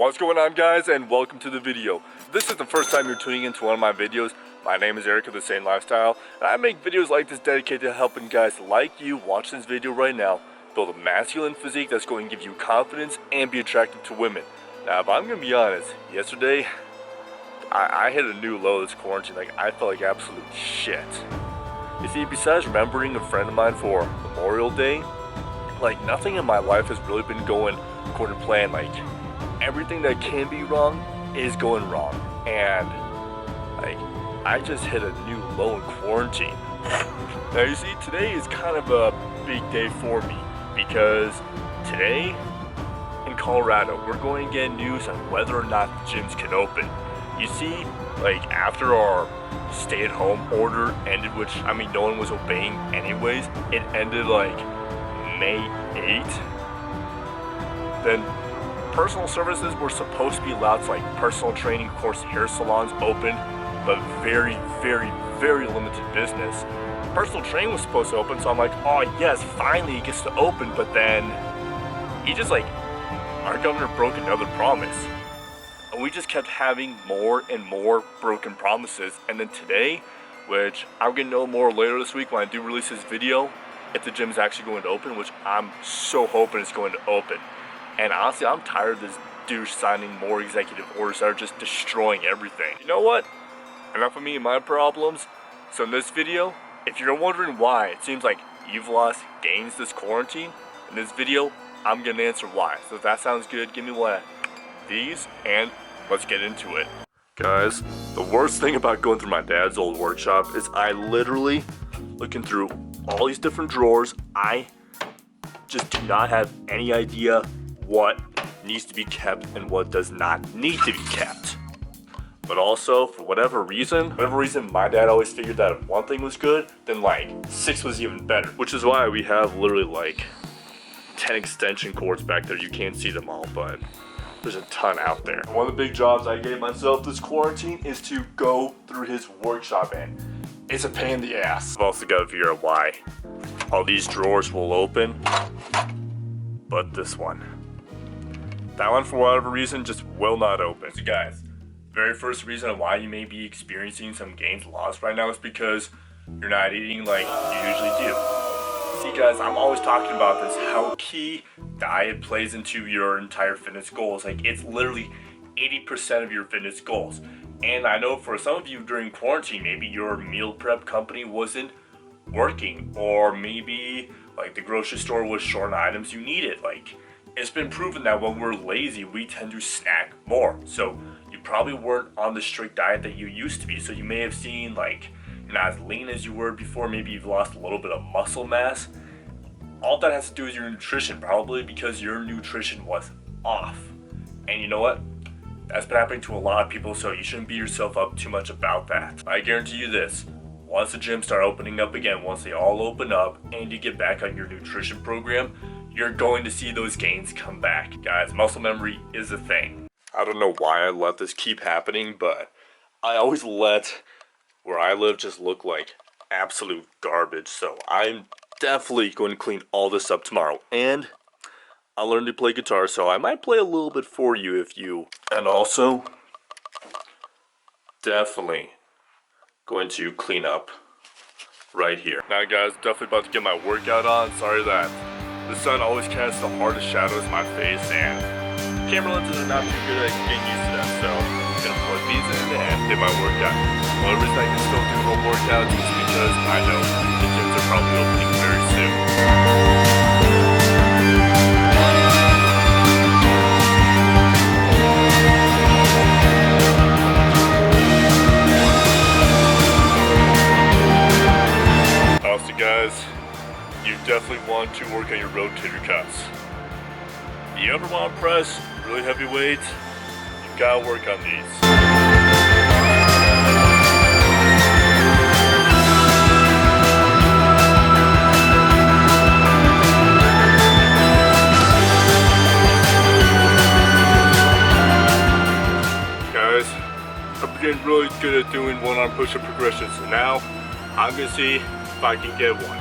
What's going on, guys, and welcome to the video. If this is the first time you're tuning into one of my videos, my name is Eric of the Sane Lifestyle, and I make videos like this dedicated to helping guys like you watch this video right now build a masculine physique that's going to give you confidence and be attractive to women. Now, if I'm going to be honest, yesterday, I hit a new low this quarantine. Like, I felt like absolute shit. You see, besides remembering a friend of mine for Memorial Day, like, nothing in my life has really been going according to plan. Like, everything that can be wrong is going wrong. And, like, I just hit a new low in quarantine. Now, you see, today is kind of a big day for me because today in Colorado, we're going to get news on whether or not the gyms can open. You see, like, after our stay-at-home order ended, which, I mean, no one was obeying anyways, it ended, like, May 8th. Then personal services were supposed to be allowed, so, like, personal training, of course, hair salons open, but very, very, very limited business. Personal training was supposed to open, so I'm like, oh yes, finally it gets to open, but then he just, like, our governor broke another promise. And we just kept having more and more broken promises. And then today, which I'm gonna know more later this week when I do release this video, if the gym's actually going to open, which I'm so hoping it's going to open. And honestly, I'm tired of this douche signing more executive orders that are just destroying everything. You know what? Enough of me and my problems. So in this video, if you're wondering why it seems like you've lost gains this quarantine, in this video, I'm gonna answer why. So if that sounds good, give me one of these and let's get into it. Guys, the worst thing about going through my dad's old workshop is I literally, looking through all these different drawers, I just do not have any idea what needs to be kept and what does not need to be kept. But also, for whatever reason, my dad always figured that if one thing was good, then like 6 was even better. Which is why we have literally like 10 extension cords back there. You can't see them all, but there's a ton out there. One of the big jobs I gave myself this quarantine is to go through his workshop, and it's a pain in the ass. I've also got to figure out why all these drawers will open, but this one. That one, for whatever reason, just will not open. So guys, very first reason why you may be experiencing some gains lost right now is because you're not eating like you usually do. See guys, I'm always talking about this, how key diet plays into your entire fitness goals. Like, it's literally 80% of your fitness goals. And I know for some of you during quarantine, maybe your meal prep company wasn't working, or maybe like the grocery store was short on items you needed. Like, it's been proven that when we're lazy, we tend to snack more. So you probably weren't on the strict diet that you used to be. So you may have seen, like, you're not as lean as you were before. Maybe you've lost a little bit of muscle mass. All that has to do with your nutrition, probably because your nutrition was off. And you know what? That's been happening to a lot of people, so you shouldn't beat yourself up too much about that. I guarantee you this. Once the gyms start opening up again, once they all open up and you get back on your nutrition program, you're going to see those gains come back. Guys, muscle memory is a thing. I don't know why I let this keep happening, but I always let where I live just look like absolute garbage. So I'm definitely going to clean all this up tomorrow. And I learned to play guitar, so I might play a little bit for you if you... And also, definitely going to clean up right here. Now guys, definitely about to get my workout on. Sorry that the sun always casts the hardest shadows in my face, and camera lenses are not too good at getting used to them, so I'm gonna plug these in and do my workout. One reason I can still do home workouts is because I know the gyms are probably opening very soon. Also guys, you definitely want to work on your rotator cuffs. You ever want to press really heavy weights? You've got to work on these. Guys, I'm getting really good at doing one-arm push-up progressions, so now I'm going to see if I can get one.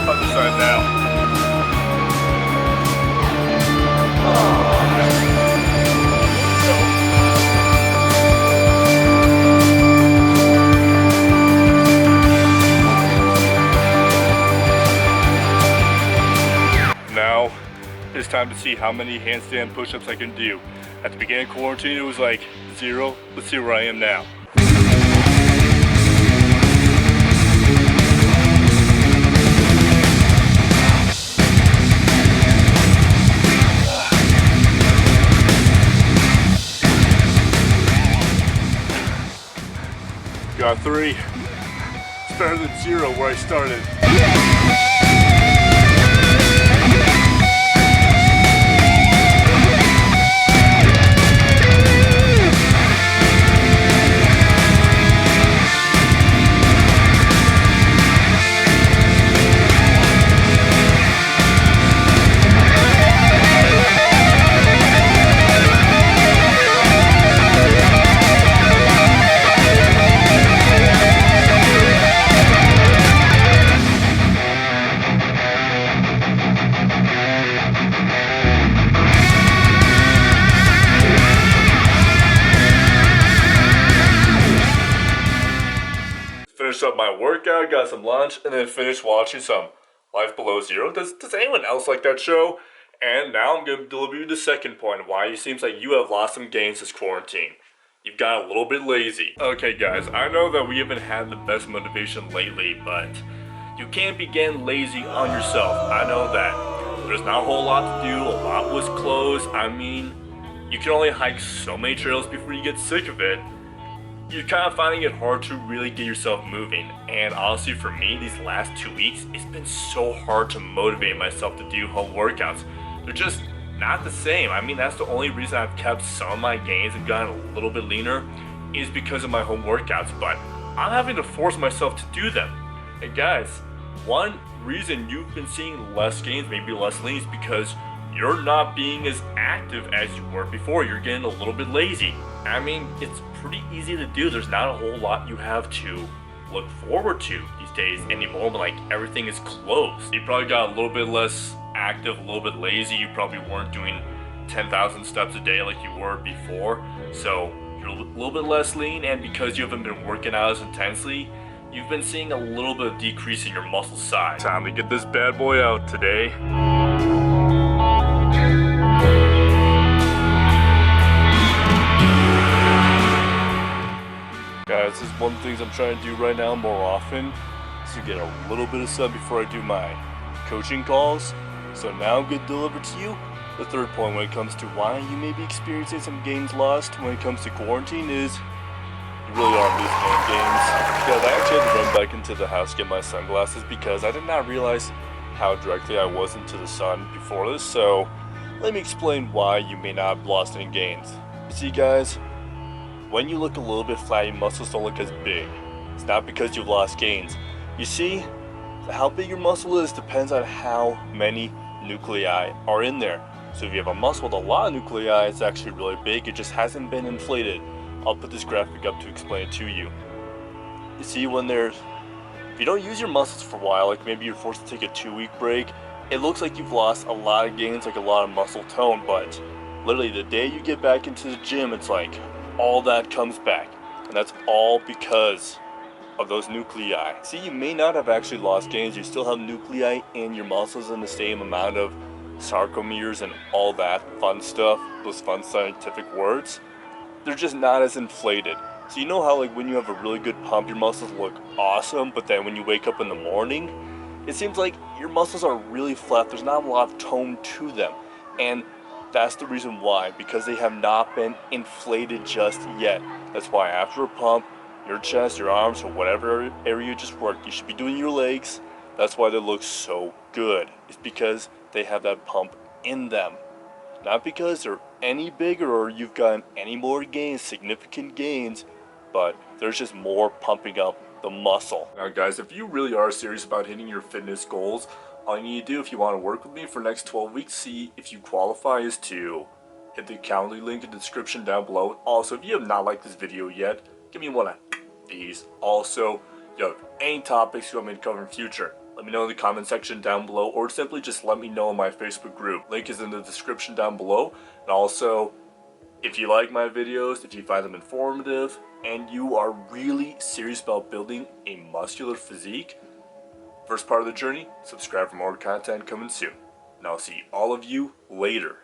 Other side now. Now, it's time to see how many handstand push-ups I can do. At the beginning of quarantine, it was like 0. Let's see where I am now. Got 3. It's better than 0 where I started. Finished up my workout, got some lunch, and then finished watching some Life Below Zero. Does anyone else like that show? And now I'm going to deliver you the second point, why it seems like you have lost some gains this quarantine. You've got a little bit lazy. Okay guys, I know that we haven't had the best motivation lately, but you can't be getting lazy on yourself. I know that. There's not a whole lot to do, a lot was closed. I mean, you can only hike so many trails before you get sick of it. You're kind of finding it hard to really get yourself moving, and honestly for me these last 2 weeks it's been so hard to motivate myself to do home workouts. They're just not the same. I mean, that's the only reason I've kept some of my gains and gotten a little bit leaner is because of my home workouts, but I'm having to force myself to do them. And guys, one reason you've been seeing less gains, maybe less lean, is because you're not being as active as you were before. You're getting a little bit lazy. I mean, it's pretty easy to do. There's not a whole lot you have to look forward to these days anymore, but like everything is closed. You probably got a little bit less active, a little bit lazy. You probably weren't doing 10,000 steps a day like you were before. So you're a little bit less lean, and because you haven't been working out as intensely, you've been seeing a little bit of decrease in your muscle size. Time to get this bad boy out today. Guys, this is one of the things I'm trying to do right now more often, is to get a little bit of sun before I do my coaching calls. So now I'm going to deliver to you the third point when it comes to why you may be experiencing some gains lost when it comes to quarantine is you really are losing game gains. Guys, I actually had to run back into the house to get my sunglasses because I did not realize how directly I was into the sun before this. So let me explain why you may not have lost any gains. You see guys, when you look a little bit flat, your muscles don't look as big. It's not because you've lost gains. You see, how big your muscle is depends on how many nuclei are in there. So if you have a muscle with a lot of nuclei, it's actually really big. It just hasn't been inflated. I'll put this graphic up to explain it to you. You see, if you don't use your muscles for a while, like maybe you're forced to take a 2-week break, it looks like you've lost a lot of gains, like a lot of muscle tone, but literally the day you get back into the gym, it's like all that comes back, and that's all because of those nuclei. See, you may not have actually lost gains, you still have nuclei in your muscles in the same amount of sarcomeres and all that fun stuff, those fun scientific words. They're just not as inflated. So you know how like when you have a really good pump, your muscles look awesome, but then when you wake up in the morning, it seems like your muscles are really flat, there's not a lot of tone to them. And that's the reason why, because they have not been inflated just yet. That's why after a pump, your chest, your arms, or whatever area you just worked, you should be doing your legs. That's why they look so good. It's because they have that pump in them. Not because they're any bigger or you've gotten any more gains, significant gains, but there's just more pumping up the muscle. Now guys, if you really are serious about hitting your fitness goals, all you need to do if you want to work with me for the next 12 weeks, see if you qualify, is to hit the Calendly link in the description down below. Also, if you have not liked this video yet, give me one of these. Also, if you have any topics you want me to cover in future, let let me know in the comment section down below, or simply just let me know in my Facebook group. Link is in the description down below. And also, if you like my videos, if you find them informative, and you are really serious about building a muscular physique, first part of the journey, subscribe for more content coming soon. And I'll see all of you later.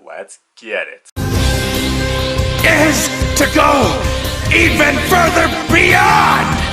Let's get it. Is to go even further beyond